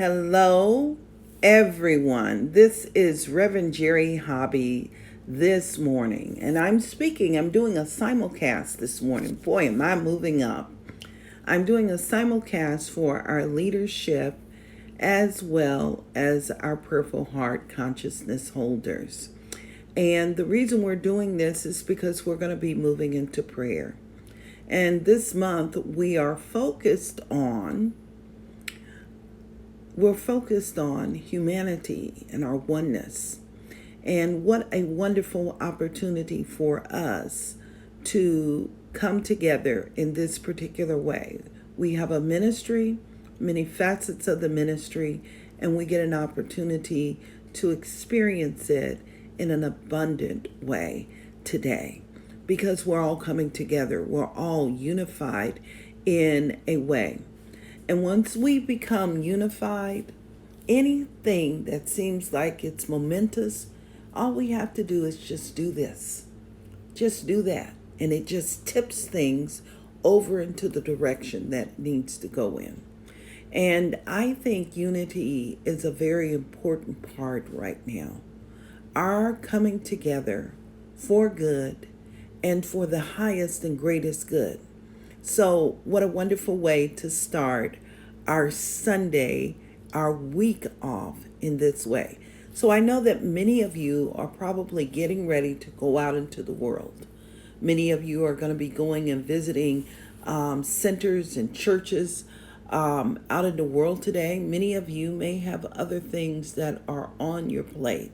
Hello, everyone. This is Reverend Jerry Hobby this morning, and I'm doing a simulcast this morning. Boy, am I moving up. I'm doing a simulcast for our leadership as well as our Purple Heart consciousness holders. And the reason we're doing this is because we're going to be moving into prayer. And this month we're focused on humanity and our oneness. And what a wonderful opportunity for us to come together in this particular way. We have a ministry, many facets of the ministry, and we get an opportunity to experience it in an abundant way today because we're all coming together. We're all unified in a way. And once we become unified, anything that seems like it's momentous, all we have to do is just do this. Just do that. And it just tips things over into the direction that it needs to go in. And I think unity is a very important part right now. Our coming together for good and for the highest and greatest good. So what a wonderful way to start our Sunday, our week off in this way. So I know that many of you are probably getting ready to go out into the world. Many of you are going to be going and visiting centers and churches out in the world today. Many of you may have other things that are on your plate.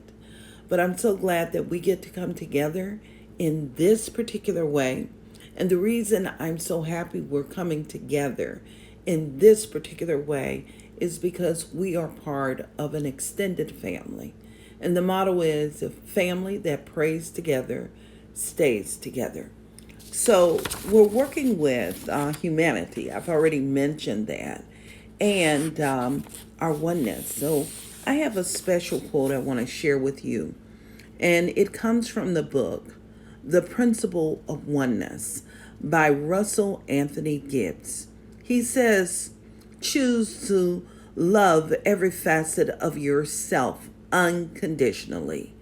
But I'm so glad that we get to come together in this particular way. And the reason I'm so happy we're coming together in this particular way is because we are part of an extended family. And the motto is, a family that prays together stays together. So we're working with humanity. I've already mentioned that. And our oneness. So I have a special quote I want to share with you. And it comes from the book, The Principle of Oneness by Russell Anthony Gibbs. He says, choose to love every facet of yourself unconditionally.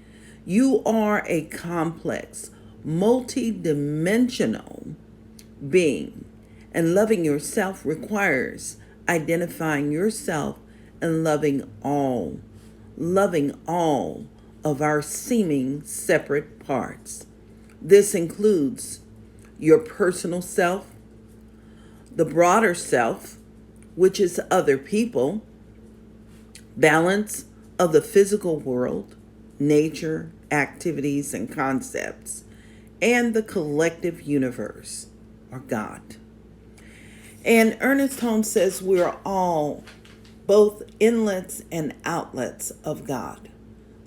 You are a complex, multi-dimensional being, and loving yourself requires identifying yourself and loving all of our seeming separate parts. This includes your personal self, the broader self, which is other people, balance of the physical world, nature, activities, and concepts, and the collective universe, or God. And Ernest Holmes says we're all both inlets and outlets of God.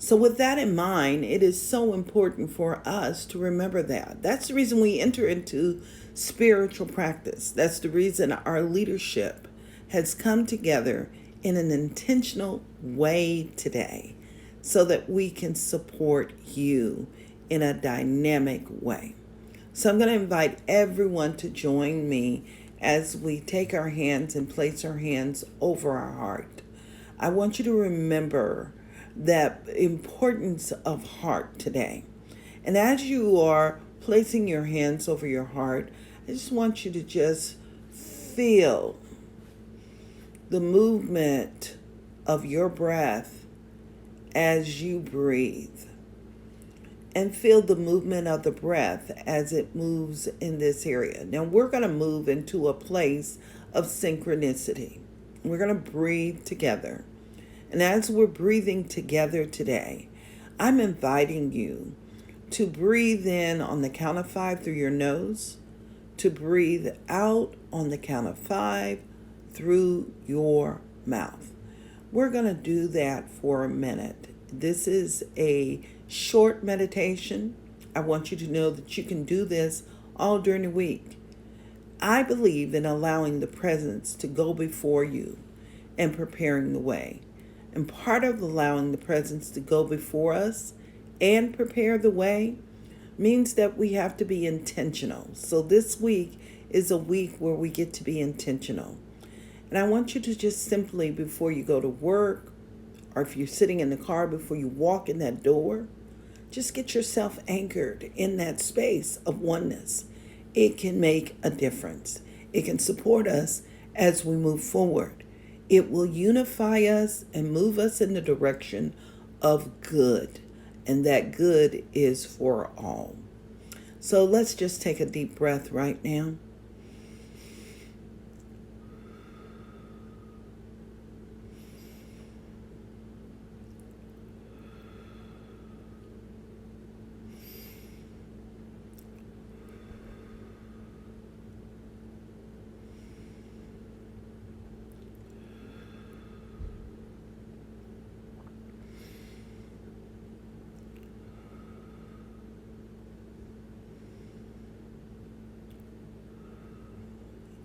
So with that in mind, it is so important for us to remember that. That's the reason we enter into spiritual practice. That's the reason our leadership has come together in an intentional way today so that we can support you in a dynamic way. So I'm going to invite everyone to join me as we take our hands and place our hands over our heart. I want you to remember that importance of heart today. And as you are placing your hands over your heart, I just want you to just feel the movement of your breath as you breathe. And feel the movement of the breath as it moves in this area. Now we're going to move into a place of synchronicity. We're going to breathe together. And as we're breathing together today, I'm inviting you to breathe in on the count of 5 through your nose, to breathe out on the count of 5 through your mouth. We're going to do that for a minute. This is a short meditation. I want you to know that you can do this all during the week. I believe in allowing the presence to go before you and preparing the way. And part of allowing the presence to go before us and prepare the way means that we have to be intentional. So this week is a week where we get to be intentional. And I want you to just simply, before you go to work, or if you're sitting in the car, before you walk in that door, just get yourself anchored in that space of oneness. It can make a difference. It can support us as we move forward. It will unify us and move us in the direction of good. And that good is for all. So let's just take a deep breath right now.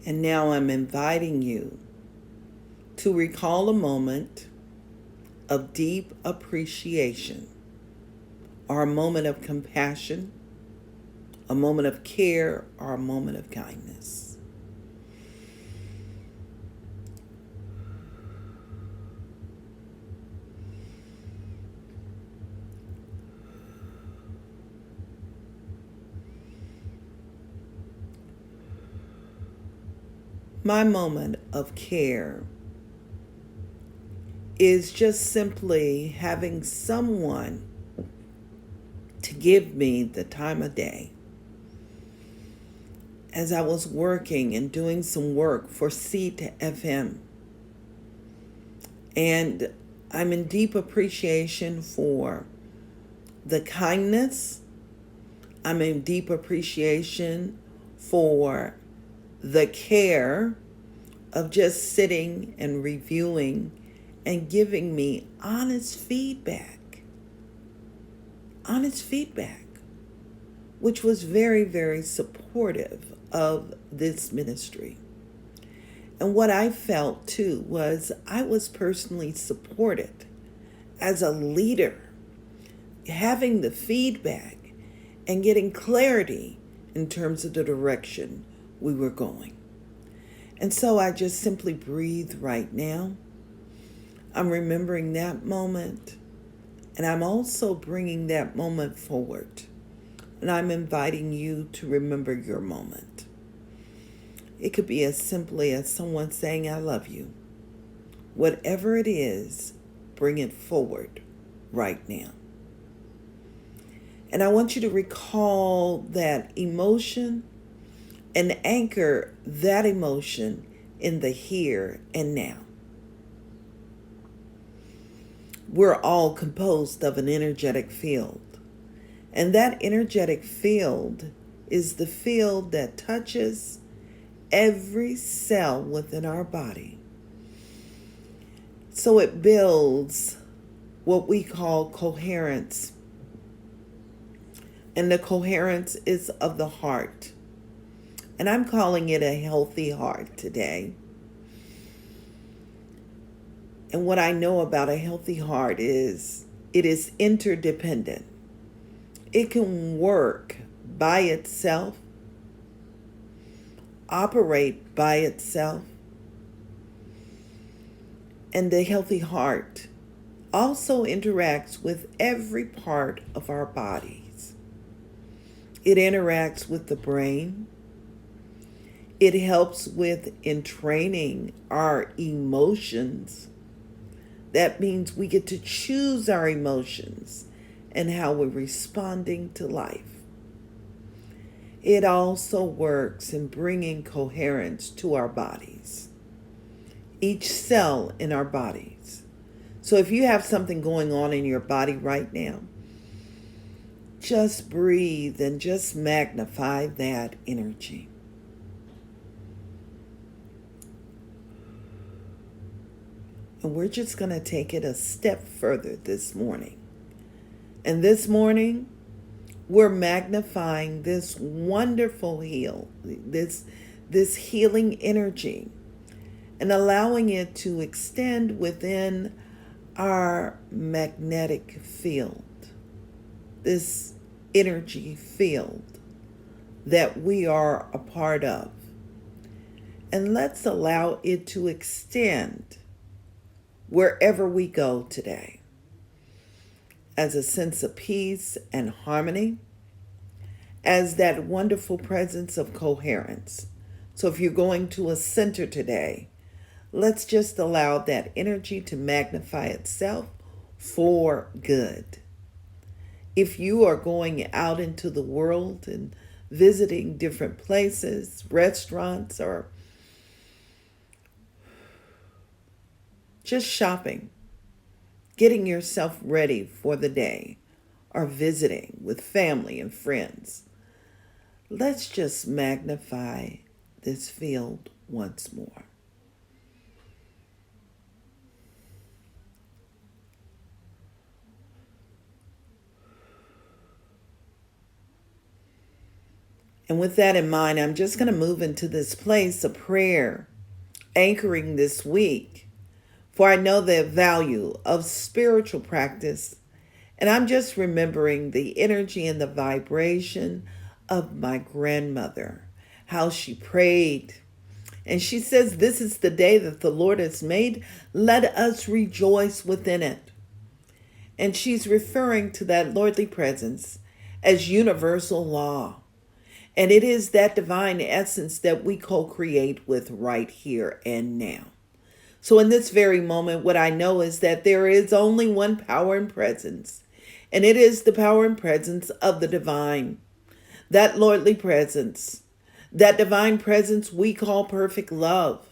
And now I'm inviting you to recall a moment of deep appreciation, or a moment of compassion, a moment of care, or a moment of kindness. My moment of care is just simply having someone to give me the time of day. As I was working and doing some work for Seed to FM, and I'm in deep appreciation for the kindness. I'm in deep appreciation for the care of just sitting and reviewing and giving me honest feedback, which was very, very supportive of this ministry. And what I felt too was I was personally supported as a leader, having the feedback and getting clarity in terms of the direction we were going. And so I just simply breathe right now. I'm remembering that moment, and I'm also bringing that moment forward. And I'm inviting you to remember your moment. It could be as simply as someone saying, I love you. Whatever it is, bring it forward right now. And I want you to recall that emotion and anchor that emotion in the here and now. We're all composed of an energetic field. And that energetic field is the field that touches every cell within our body. So it builds what we call coherence. And the coherence is of the heart. And I'm calling it a healthy heart today. And what I know about a healthy heart is it is interdependent. It can work by itself, operate by itself. And the healthy heart also interacts with every part of our bodies. It interacts with the brain. It helps with entraining our emotions. That means we get to choose our emotions and how we're responding to life. It also works in bringing coherence to our bodies, each cell in our bodies. So if you have something going on in your body right now, just breathe and just magnify that energy. And we're just going to take it a step further this morning. And this morning, we're magnifying this wonderful this healing energy, and allowing it to extend within our magnetic field, this energy field that we are a part of. and let's allow it to extend wherever we go today as a sense of peace and harmony, as that wonderful presence of coherence. So if you're going to a center today, let's just allow that energy to magnify itself for good. If you are going out into the world and visiting different places, restaurants, or just shopping, getting yourself ready for the day, or visiting with family and friends, let's just magnify this field once more. And with that in mind, I'm just going to move into this place of prayer, anchoring this week, for I know the value of spiritual practice, and I'm just remembering the energy and the vibration of my grandmother, how she prayed. And she says, "This is the day that the Lord has made. Let us rejoice within it." And she's referring to that lordly presence as universal law. And it is that divine essence that we co-create with right here and now. So in this very moment, what I know is that there is only one power and presence, and it is the power and presence of the divine. That lordly presence, that divine presence we call perfect love,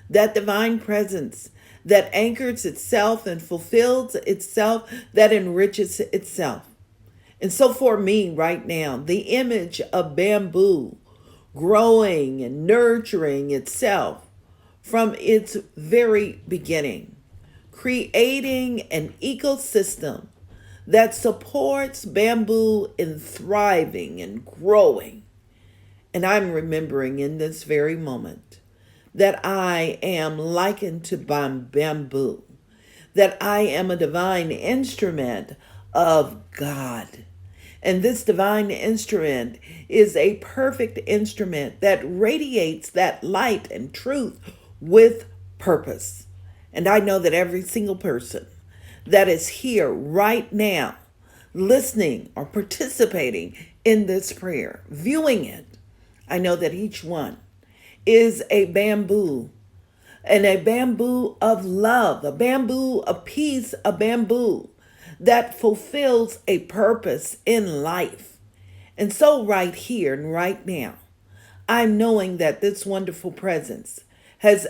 that divine presence that anchors itself and fulfills itself, that enriches itself. And so for me right now, the image of bamboo growing and nurturing itself from its very beginning, creating an ecosystem that supports bamboo in thriving and growing. And I'm remembering in this very moment that I am likened to bamboo, that I am a divine instrument of God. And this divine instrument is a perfect instrument that radiates that light and truth with purpose. And I know that every single person that is here right now, listening or participating in this prayer, viewing it, I know that each one is a bamboo, and a bamboo of love, a bamboo of peace, a bamboo that fulfills a purpose in life. And so right here and right now, I'm knowing that this wonderful presence has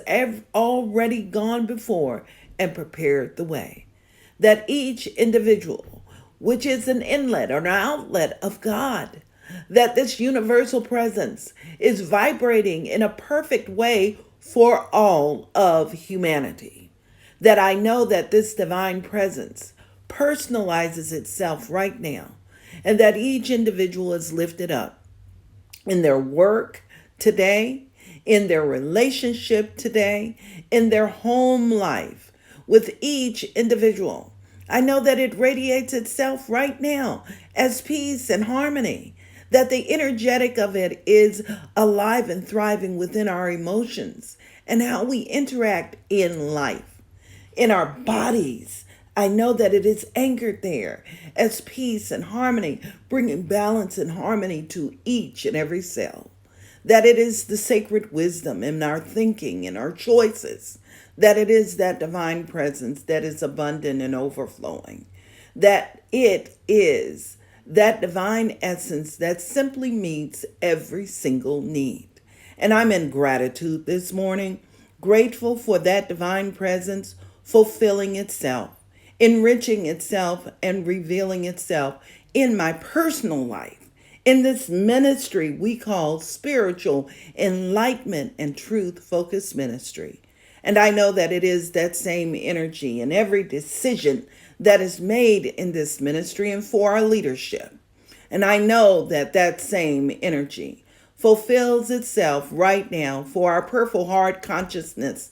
already gone before and prepared the way. That each individual, which is an inlet or an outlet of God, that this universal presence is vibrating in a perfect way for all of humanity. That I know that this divine presence personalizes itself right now, and that each individual is lifted up in their work today, in their relationship today, in their home life with each individual. I know that it radiates itself right now as peace and harmony, that the energetic of it is alive and thriving within our emotions and how we interact in life, in our bodies. I know that it is anchored there as peace and harmony, bringing balance and harmony to each and every cell. That it is the sacred wisdom in our thinking and our choices. That it is that divine presence that is abundant and overflowing. That it is that divine essence that simply meets every single need. And I'm in gratitude this morning, grateful for that divine presence fulfilling itself, enriching itself, and revealing itself in my personal life, in this ministry we call Spiritual Enlightenment and Truth Focused Ministry. And I know that it is that same energy in every decision that is made in this ministry and for our leadership. And I know that that same energy fulfills itself right now for our Purple Heart Consciousness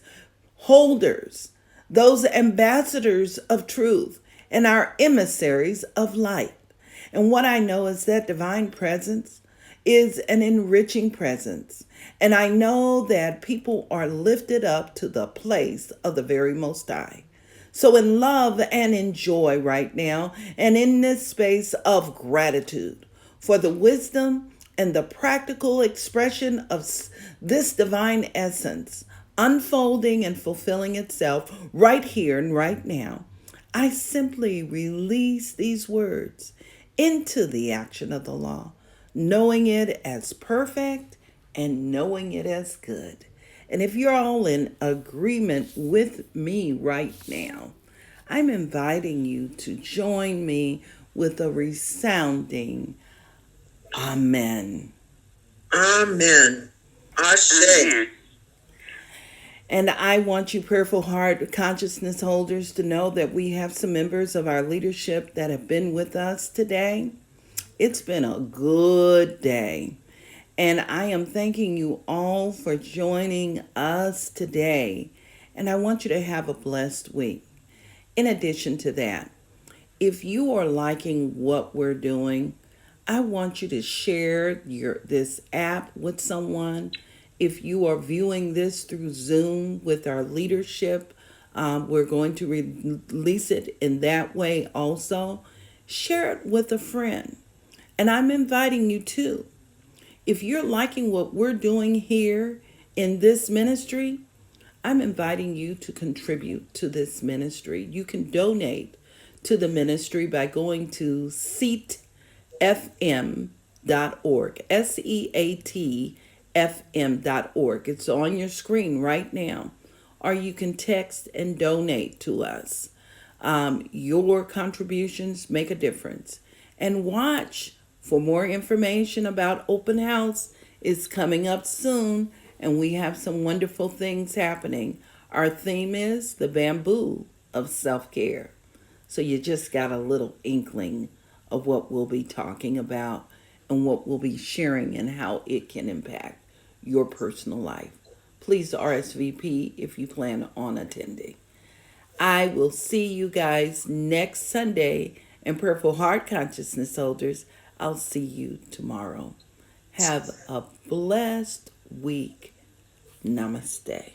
holders, those ambassadors of truth, and our emissaries of light. And what I know is that divine presence is an enriching presence. And I know that people are lifted up to the place of the very Most High. So, in love and in joy right now, and in this space of gratitude for the wisdom and the practical expression of this divine essence unfolding and fulfilling itself right here and right now, I simply release these words into the action of the law, knowing it as perfect and knowing it as good. And if you're all in agreement with me right now, I'm inviting you to join me with a resounding Amen. Amen. Ashe. And I want you, Prayerful Heart consciousness holders, to know that we have some members of our leadership that have been with us today. It's been a good day. And I am thanking you all for joining us today. And I want you to have a blessed week. In addition to that, if you are liking what we're doing, I want you to share this app with someone. If you are viewing this through Zoom with our leadership, we're going to release it in that way also. Share it with a friend. And I'm inviting you too. If you're liking what we're doing here in this ministry, I'm inviting you to contribute to this ministry. You can donate to the ministry by going to seatfm.org, SEATFM.org. It's on your screen right now. Or you can text and donate to us. Your contributions make a difference. And watch for more information about Open House. Is coming up soon, and we have some wonderful things happening. Our theme is the bamboo of self-care. So you just got a little inkling of what we'll be talking about and what we'll be sharing and how it can impact your personal life. Please RSVP if you plan on attending. I will see you guys next Sunday. And Purple Heart Consciousness holders, I'll see you tomorrow. Have a blessed week. Namaste.